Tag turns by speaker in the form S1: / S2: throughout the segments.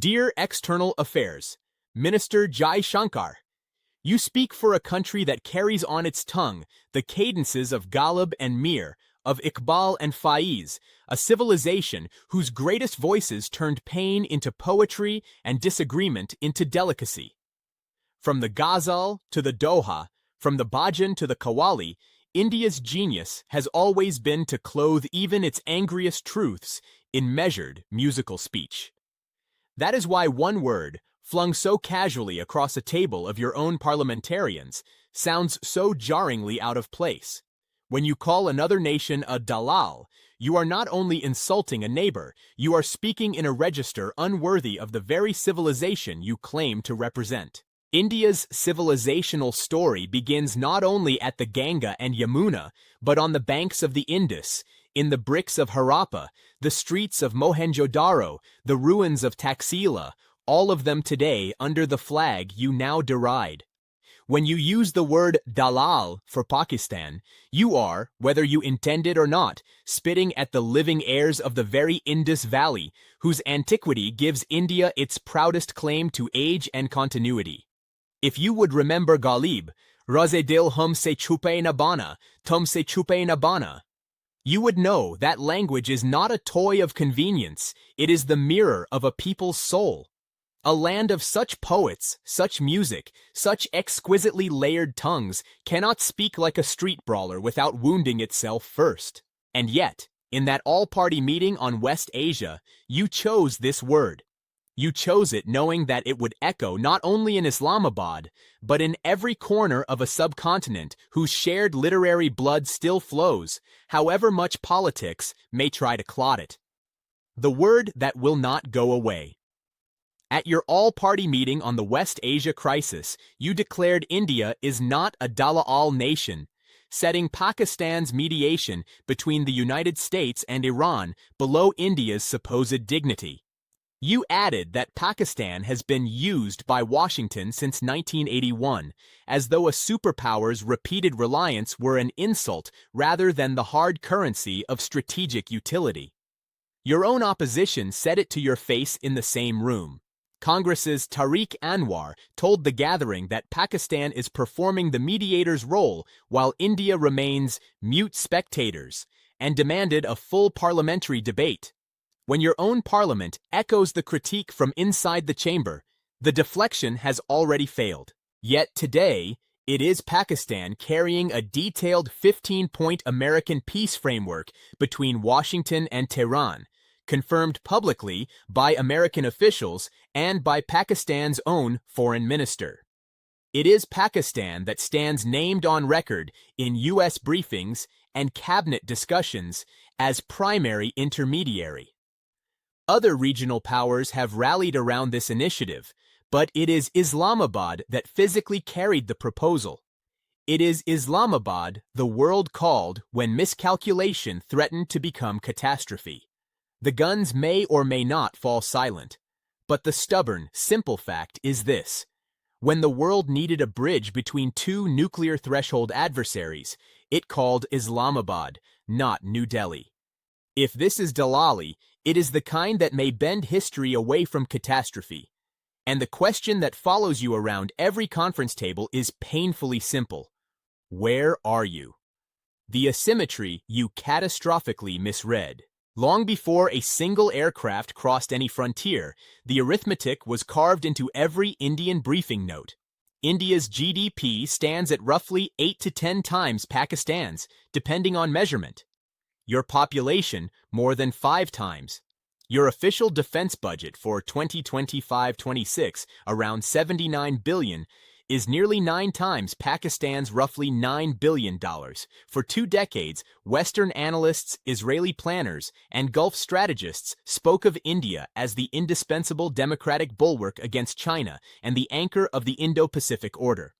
S1: Dear External Affairs, Minister Jaishankar, you speak for a country that carries on its tongue the cadences of Ghalib and Mir, of Iqbal and Faiz, a civilization whose greatest voices turned pain into poetry and disagreement into delicacy. From the ghazal to the doha, from the bhajan to the qawwali, India's genius has always been to clothe even its angriest truths in measured musical speech. That is why one word, flung so casually across a table of your own parliamentarians, sounds so jarringly out of place. When you call another nation a Dalal, you are not only insulting a neighbor, you are speaking in a register unworthy of the very civilization you claim to represent. India's civilisational story begins not only at the Ganga and Yamuna, but on the banks of the Indus, in the bricks of Harappa, the streets of Mohenjo-Daro, the ruins of Taxila, all of them today under the flag you now deride. When you use the word Dalal for Pakistan, you are, whether you intend it or not, spitting at the living heirs of the very Indus Valley, whose antiquity gives India its proudest claim to age and continuity. If you would remember Ghalib, Raze dil hum se chupe na bana, tum se chupe na bana, you would know that language is not a toy of convenience, it is the mirror of a people's soul. A land of such poets, such music, such exquisitely layered tongues cannot speak like a street brawler without wounding itself first. And yet, in that all-party meeting on West Asia, you chose this word. You chose it knowing that it would echo not only in Islamabad, but in every corner of a subcontinent whose shared literary blood still flows, however much politics may try to clot it. The word that will not go away. At your all-party meeting on the West Asia crisis, you declared India is not a Dalaal nation, setting Pakistan's mediation between the United States and Iran below India's supposed dignity. You added that Pakistan has been used by Washington since 1981, as though a superpower's repeated reliance were an insult rather than the hard currency of strategic utility. Your own opposition said it to your face in the same room. Congress's Tariq Anwar told the gathering that Pakistan is performing the mediator's role while India remains mute spectators, and demanded a full parliamentary debate. When your own parliament echoes the critique from inside the chamber, the deflection has already failed. Yet today, it is Pakistan carrying a detailed 15-point American peace framework between Washington and Tehran, confirmed publicly by American officials and by Pakistan's own foreign minister. It is Pakistan that stands named on record in U.S. briefings and cabinet discussions as primary intermediary. Other regional powers have rallied around this initiative, but it is Islamabad that physically carried the proposal. It is Islamabad the world called when miscalculation threatened to become catastrophe. The guns may or may not fall silent, but the stubborn, simple fact is this. When the world needed a bridge between two nuclear threshold adversaries, it called Islamabad, not New Delhi. If this is Dalali, it is the kind that may bend history away from catastrophe. And the question that follows you around every conference table is painfully simple. Where are you? The asymmetry you catastrophically misread. Long before a single aircraft crossed any frontier, the arithmetic was carved into every Indian briefing note. India's GDP stands at roughly 8 to 10 times Pakistan's, depending on measurement. Your population more than 5 times. Your official defense budget for 2025-26, around $79 billion, is nearly 9 times Pakistan's roughly $9 billion. For 2 decades, Western analysts, Israeli planners, and Gulf strategists spoke of India as the indispensable democratic bulwark against China and the anchor of the Indo-Pacific order.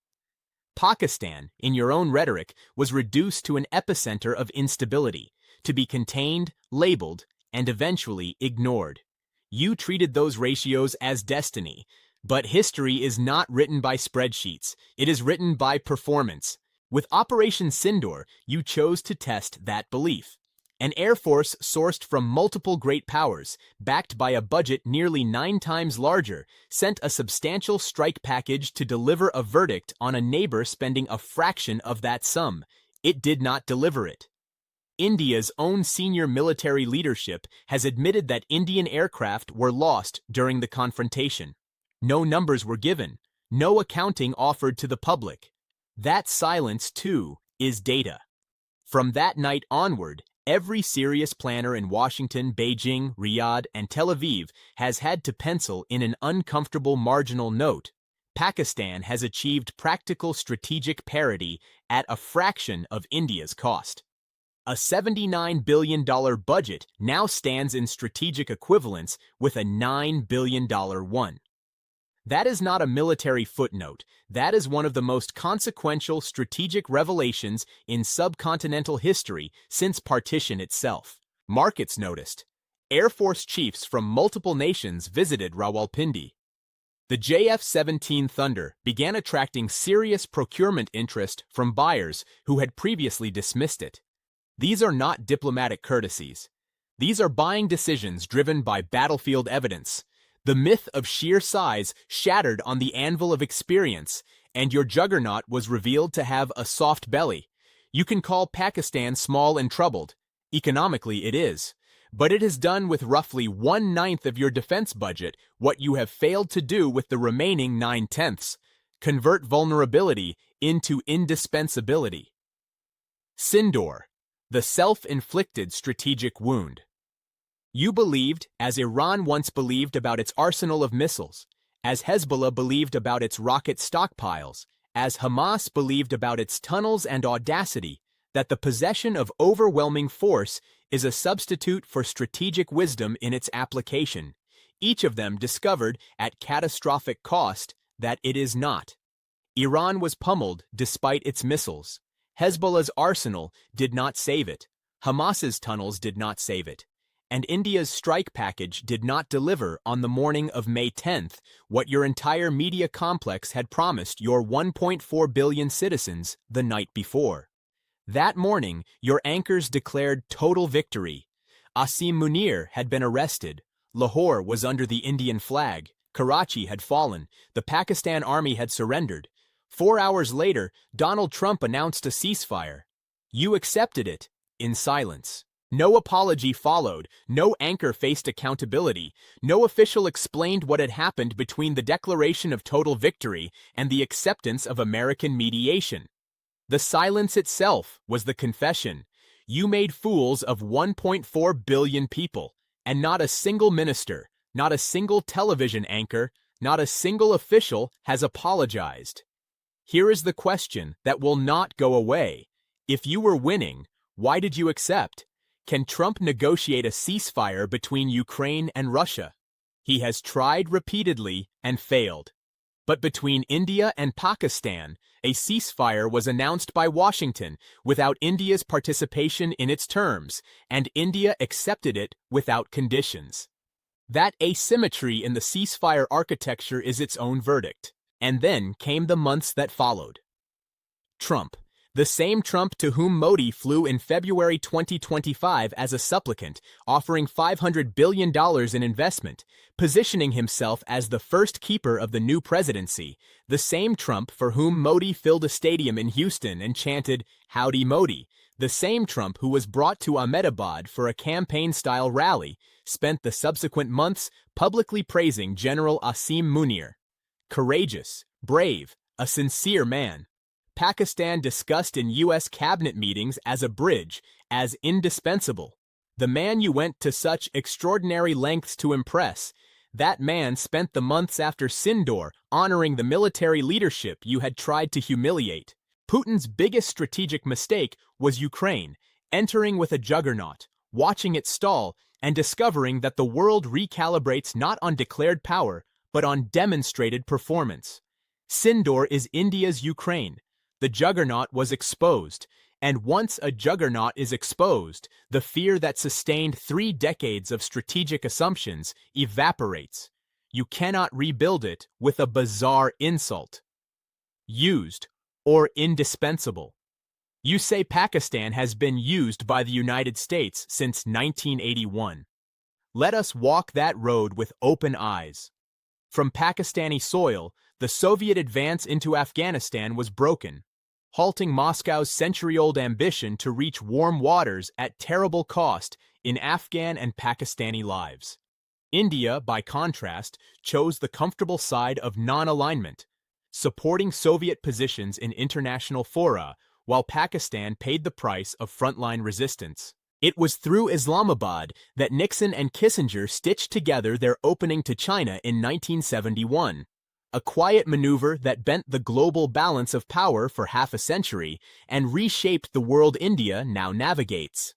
S1: Pakistan, in your own rhetoric, was reduced to an epicenter of instability, to be contained, labeled, and eventually ignored. You treated those ratios as destiny. But history is not written by spreadsheets, it is written by performance. With Operation Sindoor, you chose to test that belief. An air force sourced from multiple great powers, backed by a budget nearly 9 times larger, sent a substantial strike package to deliver a verdict on a neighbor spending a fraction of that sum. It did not deliver it. India's own senior military leadership has admitted that Indian aircraft were lost during the confrontation. No numbers were given, no accounting offered to the public. That silence, too, is data. From that night onward, every serious planner in Washington, Beijing, Riyadh, and Tel Aviv has had to pencil in an uncomfortable marginal note. Pakistan has achieved practical strategic parity at a fraction of India's cost. A $79 billion budget now stands in strategic equivalence with a $9 billion one. That is not a military footnote. That is one of the most consequential strategic revelations in subcontinental history since partition itself. Markets noticed. Air Force chiefs from multiple nations visited Rawalpindi. The JF-17 Thunder began attracting serious procurement interest from buyers who had previously dismissed it. These are not diplomatic courtesies. These are buying decisions driven by battlefield evidence. The myth of sheer size shattered on the anvil of experience, and your juggernaut was revealed to have a soft belly. You can call Pakistan small and troubled. Economically, it is. But it has done with roughly 1/9 of your defense budget what you have failed to do with the remaining 9/10. Convert vulnerability into indispensability. Sindoor, the self-inflicted strategic wound. You believed, as Iran once believed about its arsenal of missiles, as Hezbollah believed about its rocket stockpiles, as Hamas believed about its tunnels and audacity, that the possession of overwhelming force is a substitute for strategic wisdom in its application. Each of them discovered, at catastrophic cost, that it is not. Iran was pummeled despite its missiles. Hezbollah's arsenal did not save it. Hamas's tunnels did not save it. And India's strike package did not deliver on the morning of May 10th what your entire media complex had promised your 1.4 billion citizens the night before. That morning, your anchors declared total victory. Asim Munir had been arrested. Lahore was under the Indian flag. Karachi had fallen. The Pakistan army had surrendered. 4 hours later, Donald Trump announced a ceasefire. You accepted it in silence. No apology followed, no anchor faced accountability, no official explained what had happened between the declaration of total victory and the acceptance of American mediation. The silence itself was the confession. You made fools of 1.4 billion people, and not a single minister, not a single television anchor, not a single official has apologized. Here is the question that will not go away. If you were winning, why did you accept? Can Trump negotiate a ceasefire between Ukraine and Russia? He has tried repeatedly and failed. But between India and Pakistan, a ceasefire was announced by Washington without India's participation in its terms, and India accepted it without conditions. That asymmetry in the ceasefire architecture is its own verdict. And then came the months that followed. Trump. The same Trump to whom Modi flew in February 2025 as a supplicant, offering $500 billion in investment, positioning himself as the first keeper of the new presidency, the same Trump for whom Modi filled a stadium in Houston and chanted, "Howdy Modi," the same Trump who was brought to Ahmedabad for a campaign-style rally, spent the subsequent months publicly praising General Asim Munir. Courageous, brave, a sincere man. Pakistan discussed in U.S. cabinet meetings as a bridge, as indispensable. The man you went to such extraordinary lengths to impress, that man spent the months after Sindoor honoring the military leadership you had tried to humiliate. Putin's biggest strategic mistake was Ukraine, entering with a juggernaut, watching it stall, and discovering that the world recalibrates not on declared power, but on demonstrated performance. Sindoor is India's Ukraine. The juggernaut was exposed, and once a juggernaut is exposed, the fear that sustained 3 decades of strategic assumptions evaporates. You cannot rebuild it with a bizarre insult. Used, or indispensable. You say Pakistan has been used by the United States since 1981. Let us walk that road with open eyes. From Pakistani soil, the Soviet advance into Afghanistan was broken, halting Moscow's century-old ambition to reach warm waters at terrible cost in Afghan and Pakistani lives. India, by contrast, chose the comfortable side of non-alignment, supporting Soviet positions in international fora, while Pakistan paid the price of frontline resistance. It was through Islamabad that Nixon and Kissinger stitched together their opening to China in 1971, a quiet maneuver that bent the global balance of power for half a century and reshaped the world India now navigates.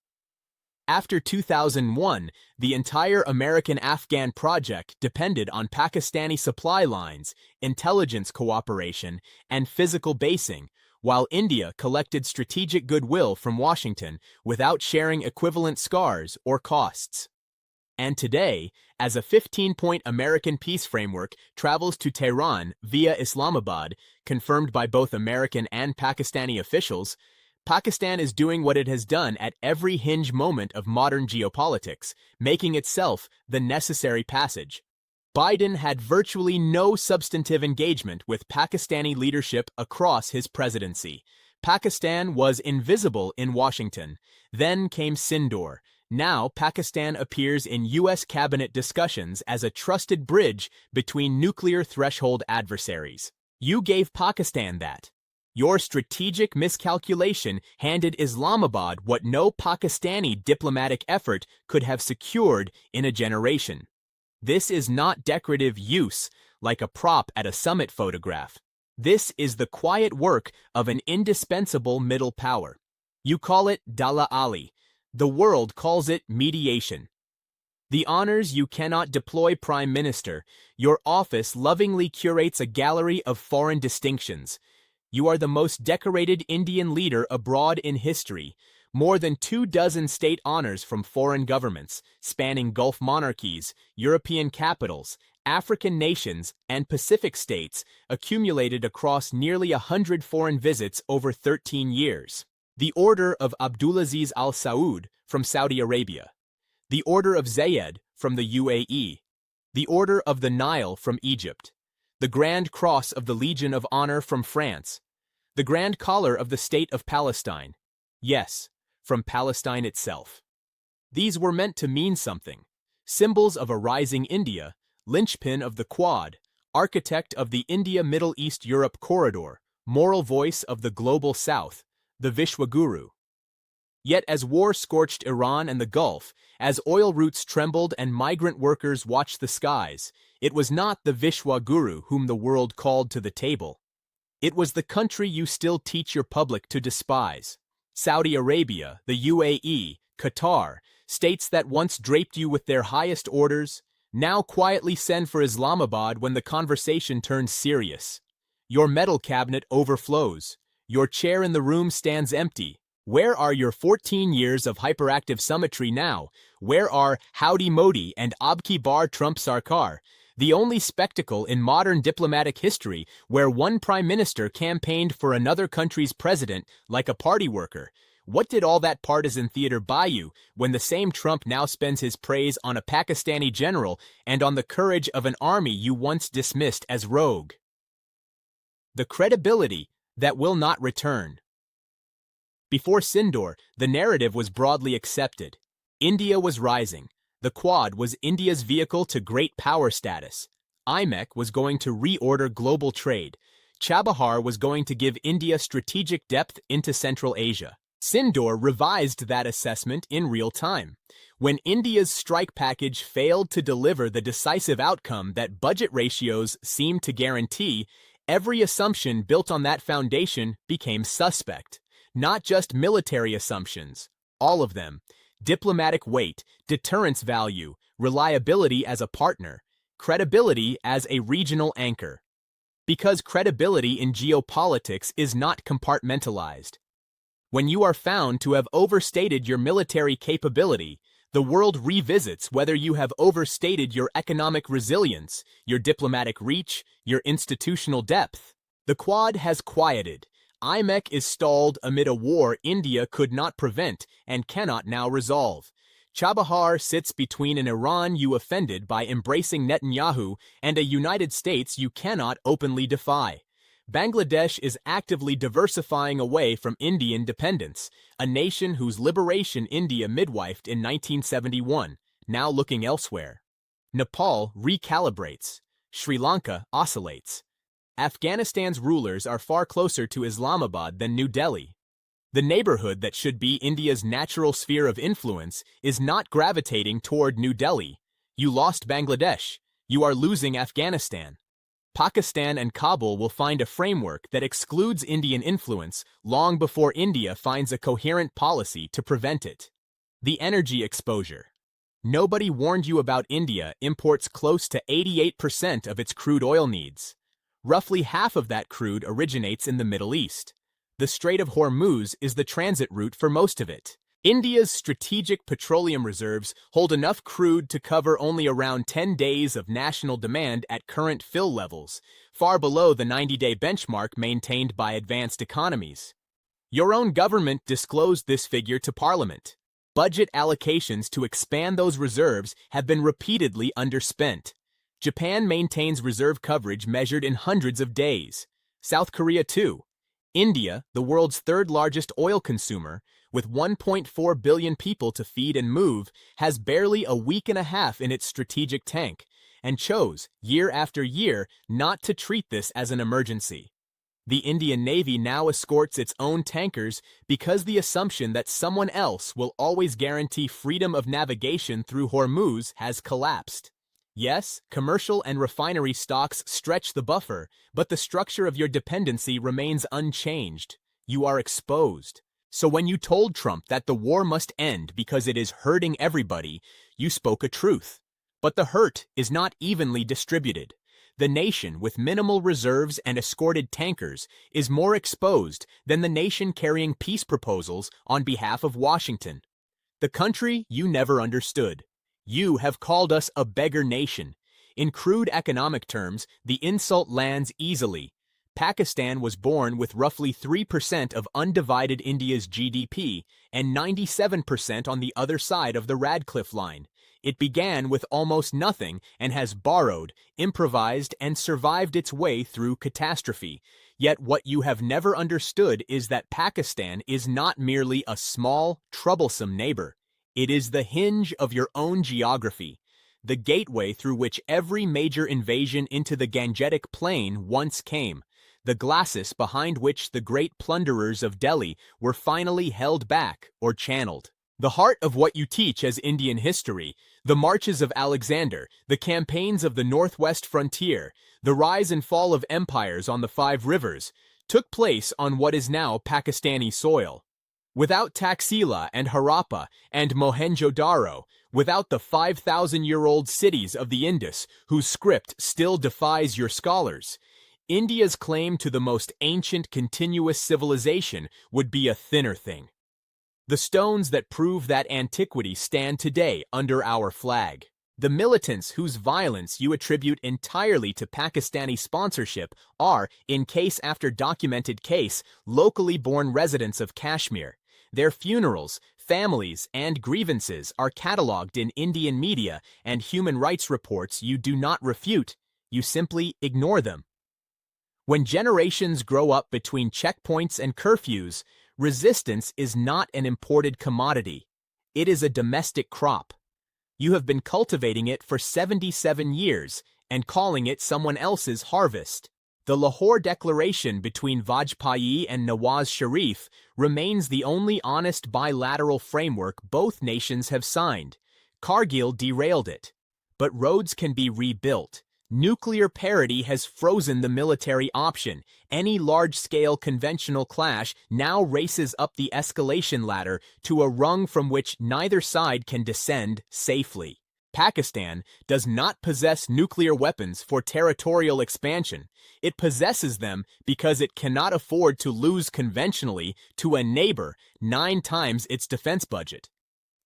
S1: After 2001, the entire American-Afghan project depended on Pakistani supply lines, intelligence cooperation, and physical basing, while India collected strategic goodwill from Washington without sharing equivalent scars or costs. And today, as a 15-point American peace framework travels to Tehran via Islamabad, confirmed by both American and Pakistani officials, Pakistan is doing what it has done at every hinge moment of modern geopolitics, making itself the necessary passage. Biden had virtually no substantive engagement with Pakistani leadership across his presidency. Pakistan was invisible in Washington. Then came Sindoor. Now Pakistan appears in U.S. cabinet discussions as a trusted bridge between nuclear threshold adversaries. You gave Pakistan that. Your strategic miscalculation handed Islamabad what no Pakistani diplomatic effort could have secured in a generation. This is not decorative use, like a prop at a summit photograph. This is the quiet work of an indispensable middle power. You call it Dalaali. The world calls it mediation. The honors you cannot deploy Prime Minister, your office lovingly curates a gallery of foreign distinctions. You are the most decorated Indian leader abroad in history. More than 24 state honors from foreign governments, spanning Gulf monarchies, European capitals, African nations, and Pacific states, accumulated across nearly 100 foreign visits over 13 years. The Order of Abdulaziz Al Saud from Saudi Arabia. The Order of Zayed from the UAE. The Order of the Nile from Egypt. The Grand Cross of the Legion of Honor from France. The Grand Collar of the State of Palestine. Yes, from Palestine itself. These were meant to mean something. Symbols of a rising India, linchpin of the Quad, architect of the India-Middle East-Europe corridor, moral voice of the Global South, the Vishwaguru. Yet as war scorched Iran and the Gulf, as oil routes trembled and migrant workers watched the skies, it was not the Vishwaguru whom the world called to the table. It was the country you still teach your public to despise. Saudi Arabia, the UAE, Qatar, states that once draped you with their highest orders, now quietly send for Islamabad when the conversation turns serious. Your medal cabinet overflows. Your chair in the room stands empty. Where are your 14 years of hyperactive symmetry now? Where are Howdy Modi and Abki Bar Trump Sarkar? The only spectacle in modern diplomatic history where one prime minister campaigned for another country's president like a party worker. What did all that partisan theater buy you when the same Trump now spends his praise on a Pakistani general and on the courage of an army you once dismissed as rogue? The credibility that will not return. Before Sindoor, the narrative was broadly accepted. India was rising. The Quad was India's vehicle to great power status. IMEC was going to reorder global trade. Chabahar was going to give India strategic depth into Central Asia. Sindoor revised that assessment in real time. When India's strike package failed to deliver the decisive outcome that budget ratios seemed to guarantee, every assumption built on that foundation became suspect. Not just military assumptions, all of them. Diplomatic weight, deterrence value, reliability as a partner, credibility as a regional anchor. Because credibility in geopolitics is not compartmentalized. When you are found to have overstated your military capability, the world revisits whether you have overstated your economic resilience, your diplomatic reach, your institutional depth. The Quad has quieted. IMEC is stalled amid a war India could not prevent and cannot now resolve. Chabahar sits between an Iran you offended by embracing Netanyahu and a United States you cannot openly defy. Bangladesh is actively diversifying away from Indian dependence, a nation whose liberation India midwifed in 1971, now looking elsewhere. Nepal recalibrates. Sri Lanka oscillates. Afghanistan's rulers are far closer to Islamabad than New Delhi. The neighborhood that should be India's natural sphere of influence is not gravitating toward New Delhi. You lost Bangladesh. You are losing Afghanistan. Pakistan and Kabul will find a framework that excludes Indian influence long before India finds a coherent policy to prevent it. The energy exposure. Nobody warned you about India imports close to 88% of its crude oil needs. Roughly half of that crude originates in the Middle East. The Strait of Hormuz is the transit route for most of it. India's strategic petroleum reserves hold enough crude to cover only around 10 days of national demand at current fill levels, far below the 90-day benchmark maintained by advanced economies. Your own government disclosed this figure to Parliament. Budget allocations to expand those reserves have been repeatedly underspent. Japan maintains reserve coverage measured in hundreds of days. South Korea too. India, the world's third-largest oil consumer, with 1.4 billion people to feed and move, has barely a week and a half in its strategic tank, and chose, year after year, not to treat this as an emergency. The Indian Navy now escorts its own tankers because the assumption that someone else will always guarantee freedom of navigation through Hormuz has collapsed. Yes, commercial and refinery stocks stretch the buffer, but the structure of your dependency remains unchanged. You are exposed. So when you told Trump that the war must end because it is hurting everybody, you spoke a truth. But the hurt is not evenly distributed. The nation with minimal reserves and escorted tankers is more exposed than the nation carrying peace proposals on behalf of Washington. The country you never understood. You have called us a beggar nation. In crude economic terms, the insult lands easily. Pakistan was born with roughly 3% of undivided India's GDP and 97% on the other side of the Radcliffe line. It began with almost nothing and has borrowed, improvised, and survived its way through catastrophe. Yet what you have never understood is that Pakistan is not merely a small, troublesome neighbor. It is the hinge of your own geography, the gateway through which every major invasion into the Gangetic Plain once came, the glacis behind which the great plunderers of Delhi were finally held back or channeled. The heart of what you teach as Indian history, the marches of Alexander, the campaigns of the northwest frontier, the rise and fall of empires on the five rivers, took place on what is now Pakistani soil. Without Taxila and Harappa and Mohenjo-Daro, without the 5,000-year-old cities of the Indus whose script still defies your scholars, India's claim to the most ancient continuous civilization would be a thinner thing. The stones that prove that antiquity stand today under our flag. The militants whose violence you attribute entirely to Pakistani sponsorship are, in case after documented case, locally born residents of Kashmir. Their funerals, families, and grievances are catalogued in Indian media and human rights reports you do not refute, you simply ignore them. When generations grow up between checkpoints and curfews, resistance is not an imported commodity. It is a domestic crop. You have been cultivating it for 77 years and calling it someone else's harvest. The Lahore Declaration between Vajpayee and Nawaz Sharif remains the only honest bilateral framework both nations have signed. Kargil derailed it. But roads can be rebuilt. Nuclear parity has frozen the military option. Any large-scale conventional clash now races up the escalation ladder to a rung from which neither side can descend safely. Pakistan does not possess nuclear weapons for territorial expansion. It possesses them because it cannot afford to lose conventionally to a neighbor 9 times its defense budget.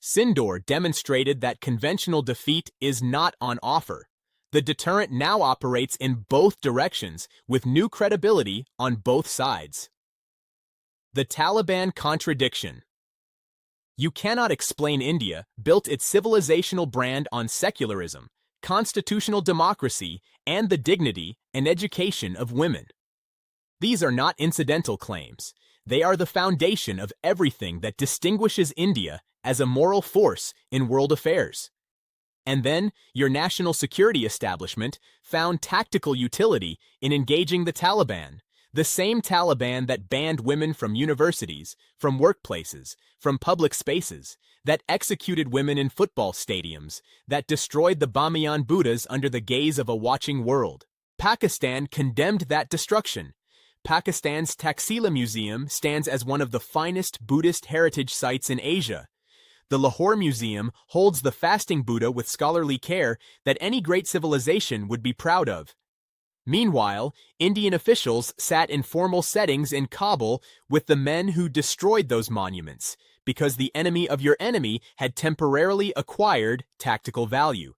S1: Sindoor demonstrated that conventional defeat is not on offer. The deterrent now operates in both directions with new credibility on both sides. The Taliban contradiction. You cannot explain India built its civilisational brand on secularism, constitutional democracy, and the dignity and education of women. These are not incidental claims. They are the foundation of everything that distinguishes India as a moral force in world affairs. And then, your national security establishment found tactical utility in engaging the Taliban, the same Taliban that banned women from universities, from workplaces, from public spaces, that executed women in football stadiums, that destroyed the Bamiyan Buddhas under the gaze of a watching world. Pakistan condemned that destruction. Pakistan's Taxila Museum stands as one of the finest Buddhist heritage sites in Asia. The Lahore Museum holds the fasting Buddha with scholarly care that any great civilization would be proud of. Meanwhile, Indian officials sat in formal settings in Kabul with the men who destroyed those monuments, because the enemy of your enemy had temporarily acquired tactical value.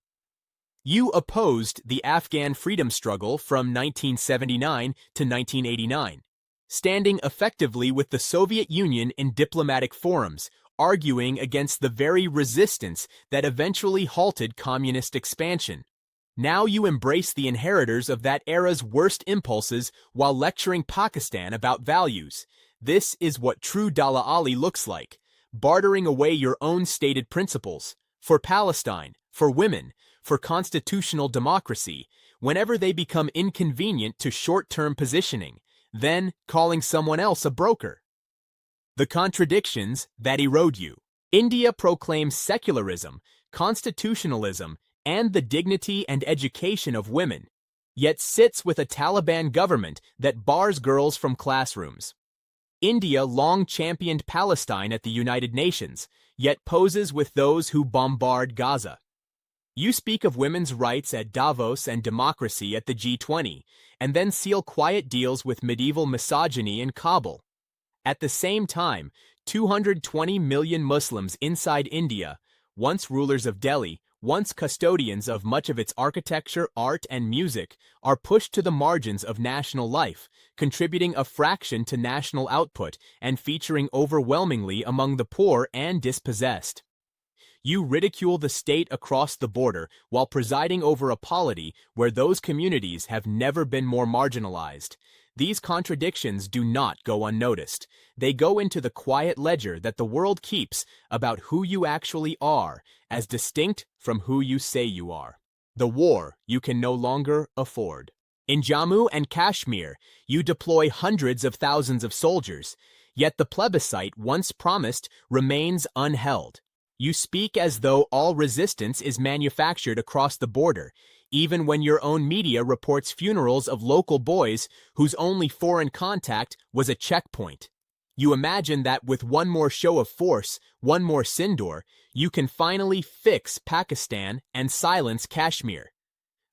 S1: You opposed the Afghan freedom struggle from 1979 to 1989, standing effectively with the Soviet Union in diplomatic forums, arguing against the very resistance that eventually halted communist expansion. Now you embrace the inheritors of that era's worst impulses while lecturing Pakistan about values. This is what true Dalaali looks like, bartering away your own stated principles, for Palestine, for women, for constitutional democracy, whenever they become inconvenient to short-term positioning, then calling someone else a broker. The contradictions that erode you. India proclaims secularism, constitutionalism, and the dignity and education of women, yet sits with a Taliban government that bars girls from classrooms. India long championed Palestine at the United Nations, yet poses with those who bombard Gaza. You speak of women's rights at Davos and democracy at the G20, and then seal quiet deals with medieval misogyny in Kabul. At the same time, 220 million Muslims inside India, once rulers of Delhi, once custodians of much of its architecture, art, and music, are pushed to the margins of national life, contributing a fraction to national output and featuring overwhelmingly among the poor and dispossessed. You ridicule the state across the border while presiding over a polity where those communities have never been more marginalized. These contradictions do not go unnoticed. They go into the quiet ledger that the world keeps about who you actually are, as distinct from who you say you are. The war you can no longer afford. In Jammu and Kashmir, you deploy hundreds of thousands of soldiers, yet the plebiscite once promised remains unheld. You speak as though all resistance is manufactured across the border, even when your own media reports funerals of local boys whose only foreign contact was a checkpoint. You imagine that with one more show of force, one more Sindoor, you can finally fix Pakistan and silence Kashmir.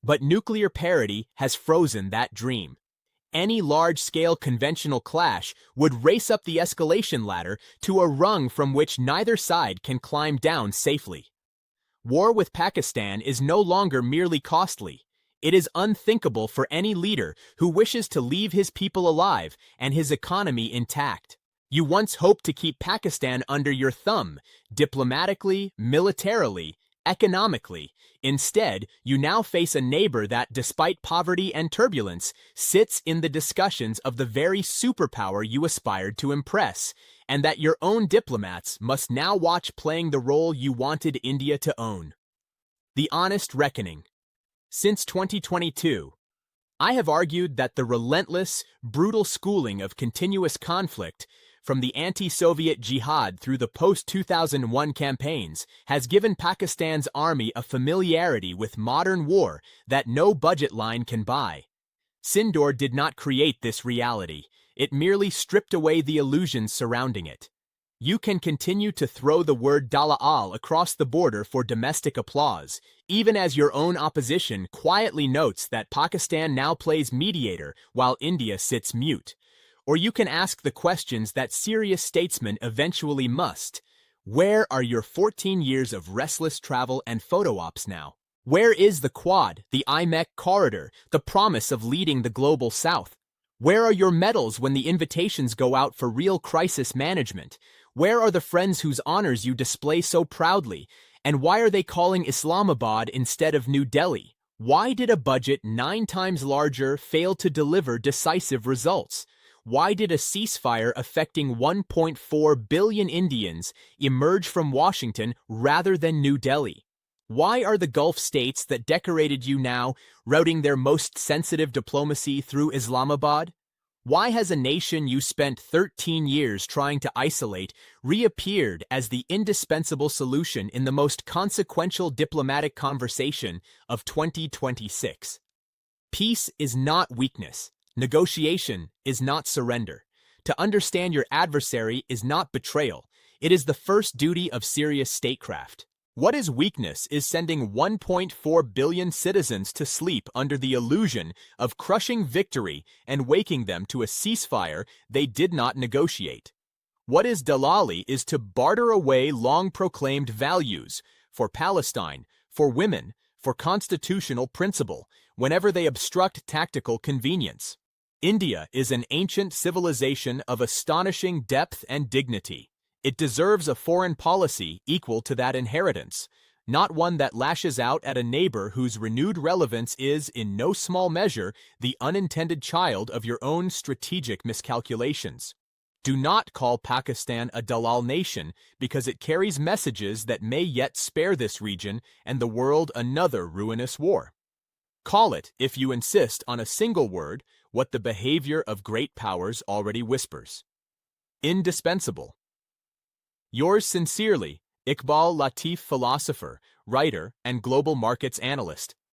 S1: But nuclear parity has frozen that dream. Any large-scale conventional clash would race up the escalation ladder to a rung from which neither side can climb down safely. War with Pakistan is no longer merely costly. It is unthinkable for any leader who wishes to leave his people alive and his economy intact. You once hoped to keep Pakistan under your thumb, diplomatically, militarily, economically. Instead, you now face a neighbor that, despite poverty and turbulence, sits in the discussions of the very superpower you aspired to impress, and that your own diplomats must now watch playing the role you wanted India to own. The honest reckoning. Since 2022, I have argued that the relentless, brutal schooling of continuous conflict, from the anti-Soviet jihad through the post-2001 campaigns, has given Pakistan's army a familiarity with modern war that no budget line can buy. Sindoor did not create this reality. It merely stripped away the illusions surrounding it. You can continue to throw the word Dalaal across the border for domestic applause, even as your own opposition quietly notes that Pakistan now plays mediator while India sits mute. Or you can ask the questions that serious statesmen eventually must. Where are your 14 years of restless travel and photo ops now? Where is the Quad, the IMEC corridor, the promise of leading the global south? Where are your medals when the invitations go out for real crisis management? Where are the friends whose honors you display so proudly? And why are they calling Islamabad instead of New Delhi? Why did a budget 9 times larger fail to deliver decisive results? Why did a ceasefire affecting 1.4 billion Indians emerge from Washington rather than New Delhi? Why are the Gulf states that decorated you now routing their most sensitive diplomacy through Islamabad? Why has a nation you spent 13 years trying to isolate reappeared as the indispensable solution in the most consequential diplomatic conversation of 2026? Peace is not weakness. Negotiation is not surrender. To understand your adversary is not betrayal. It is the first duty of serious statecraft. What is weakness is sending 1.4 billion citizens to sleep under the illusion of crushing victory and waking them to a ceasefire they did not negotiate. What is dalali is to barter away long-proclaimed values for Palestine, for women, for constitutional principle, whenever they obstruct tactical convenience. India is an ancient civilization of astonishing depth and dignity. It deserves a foreign policy equal to that inheritance, not one that lashes out at a neighbor whose renewed relevance is, in no small measure, the unintended child of your own strategic miscalculations. Do not call Pakistan a Dalal nation because it carries messages that may yet spare this region and the world another ruinous war. Call it, if you insist on a single word, what the behavior of great powers already whispers. Indispensable. Yours sincerely, Iqbal Latif, philosopher, writer, and global markets analyst.